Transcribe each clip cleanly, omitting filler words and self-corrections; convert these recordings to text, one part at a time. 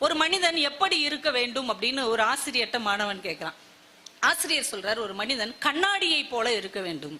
ஒரு மனிதன் எப்படி இருக்க வேண்டும் அப்படின்னு ஒரு ஆசிரியர்கிட்ட மாணவன் கேட்கிறான். ஆசிரியர் சொல்றார், ஒரு மனிதன் கண்ணாடியை போல இருக்க வேண்டும்.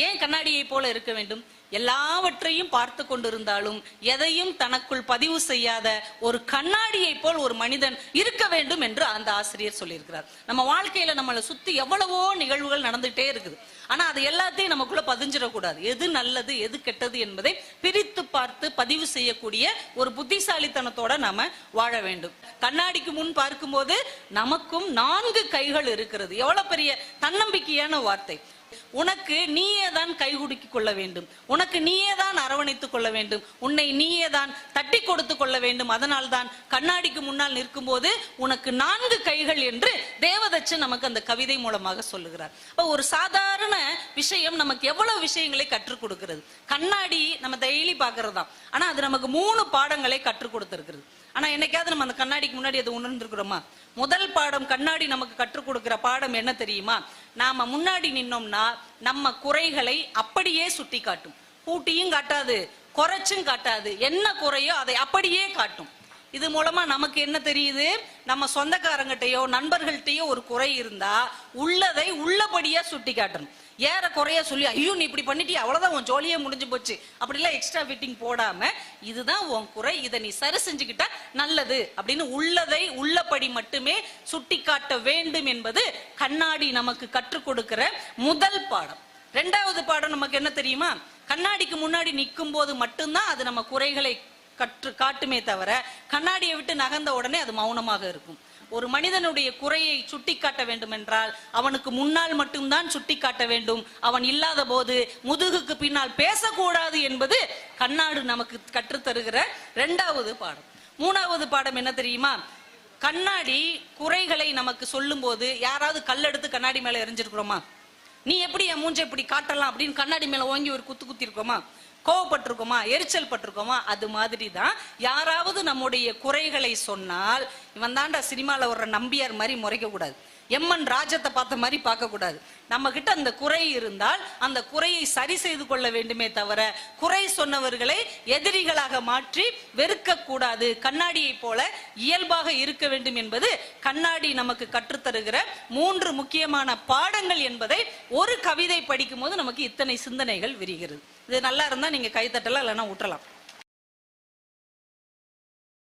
ஏன் கண்ணாடியை போல இருக்க வேண்டும்? எல்லாவற்றையும் பார்த்து கொண்டிருந்தாலும் எதையும் தனக்குள் பதிவு செய்யாத ஒரு கண்ணாடியை போல் ஒரு மனிதன் இருக்க வேண்டும் என்று அந்த ஆசிரியர் சொல்லியிருக்கிறார். நம்ம வாழ்க்கையில நம்மளை சுத்தி எவ்வளவோ நிகழ்வுகள் நடந்துட்டே இருக்குது. ஆனா அது எல்லாத்தையும் நமக்குள்ள பதிஞ்சிடக்கூடாது. எது நல்லது எது கெட்டது என்பதை பிரித்து பார்த்து பதிவு செய்யக்கூடிய ஒரு புத்திசாலித்தனத்தோட நாம வாழ வேண்டும். கண்ணாடிக்கு முன் பார்க்கும்போது நமக்கும் 4 கைகள் இருக்கிறது. எவ்வளவு பெரிய தன்னம்பிக்கையான வார்த்தை. உனக்கு நீயே தான் கைகுடுக்கிக் கொள்ள வேண்டும், உனக்கு நீயே தான் அரவணைத்துக் கொள்ள வேண்டும், உன்னை நீயே தான் தட்டி கொடுத்து கொள்ள வேண்டும். அதனால் தான் கண்ணாடிக்கு முன்னால் நிற்கும் போது உனக்கு 4 கைகள் என்று தேவதச்சன் நமக்கு அந்த கவிதை மூலமாக சொல்லுகிறார். ஒரு சாதாரண விஷயம் நமக்கு எவ்வளவு விஷயங்களை கற்றுக் கொடுக்கிறது. கண்ணாடி நம்ம டெய்லி பாக்குறது தான், ஆனா அது நமக்கு 3 பாடங்களை கற்றுக் கொடுத்திருக்கிறது. ஆனா என்னைக்காவது நம்ம அந்த கண்ணாடிக்கு முன்னாடி அதை உணர்ந்திருக்கிறோமா? முதல் பாடம் கண்ணாடி நமக்கு கற்றுக் கொடுக்கிற பாடம் என்ன தெரியுமா? நாம முன்னாடி நின்னோம்னா நம்ம குறைகளை அப்படியே சுட்டி காட்டும். கூட்டியும் காட்டாது, குறைச்சும் காட்டாது. என்ன குறையோ அதை அப்படியே காட்டும். இது மூலமா நமக்கு என்ன தெரியுது? நம்ம சொந்தக்காரங்கிட்டையோ நண்பர்கள்ட்டையோ ஒரு குறை இருந்தா உள்ளதை உள்ளபடியா சுட்டி காட்டணும். ஏற குறைய சொல்லி ஐயோ நீ இப்படி பண்ணிட்டியா அவ்வளவுதான் உன் ஜோலியே முடிஞ்சு போச்சு அப்படிலாம் எக்ஸ்ட்ரா ஃபிட்டிங் போடாம இதுதான் உன் குறை, இதை நீ சரி செஞ்சுக்கிட்டா நல்லது அப்படின்னு உள்ளதை உள்ளபடி மட்டுமே சுட்டி காட்ட வேண்டும் என்பது கண்ணாடி நமக்கு கற்றுக் கொடுக்கிற முதல் பாடம். 2வது பாடம் நமக்கு என்ன தெரியுமா? கண்ணாடிக்கு முன்னாடி நிற்கும் போது மட்டும்தான் அது நம்ம குறைகளை காட்டுமே தவிர கண்ணாடியை விட்டு நகர்ந்த உடனே அது மௌனமாக இருக்கும். ஒரு மனிதனுடைய குறையை சுட்டி காட்ட வேண்டும் என்றால் அவனுக்கு முன்னால் மட்டும்தான் சுட்டி காட்ட வேண்டும். அவன் இல்லாத போது முதுகுக்கு பின்னால் பேசக்கூடாது என்பது கண்ணாடி நமக்கு கற்றுத்தருகிற 2வது பாடம். 3வது பாடம் என்ன தெரியுமா? கண்ணாடி குறைகளை நமக்கு சொல்லும் போது யாராவது கல்லெடுத்து கண்ணாடி மேல எரிஞ்சிருக்கிறோமா? நீ எப்படி என் மூஞ்சை இப்படி காட்டலாம் அப்படின்னு கண்ணாடி மேல ஓங்கி ஒரு குத்தி இருக்கோமா? கோவப்பட்டிருக்கோமா? எரிச்சல் பட்டிருக்கோமா? அது மாதிரி தான் யாராவது நம்முடைய குறைகளை சொன்னால் இவன் தாண்டா சினிமால வர்ற நம்பியார் மாதிரி முறைக்க கூடாது, எம்மன் ராஜத்தை பார்த்த மாதிரி பார்க்க கூடாது. நம்ம கிட்ட அந்த குறை இருந்தால் அந்த குறையை சரி செய்து கொள்ள வேண்டுமே தவிர குறை சொன்னவர்களை எதிரிகளாக மாற்றி வெறுக்க கூடாது. கண்ணாடியை போல இயல்பாக இருக்க வேண்டும் என்பது கண்ணாடி நமக்கு கற்றுத்தருகிற 3 முக்கியமான பாடங்கள் என்பதை ஒரு கவிதை படிக்கும் போது நமக்கு இத்தனை சிந்தனைகள் விரிகிறது. இது நல்லா இருந்தா நீங்க கைத்தட்டலாம், இல்லைன்னா விட்டுறலாம்.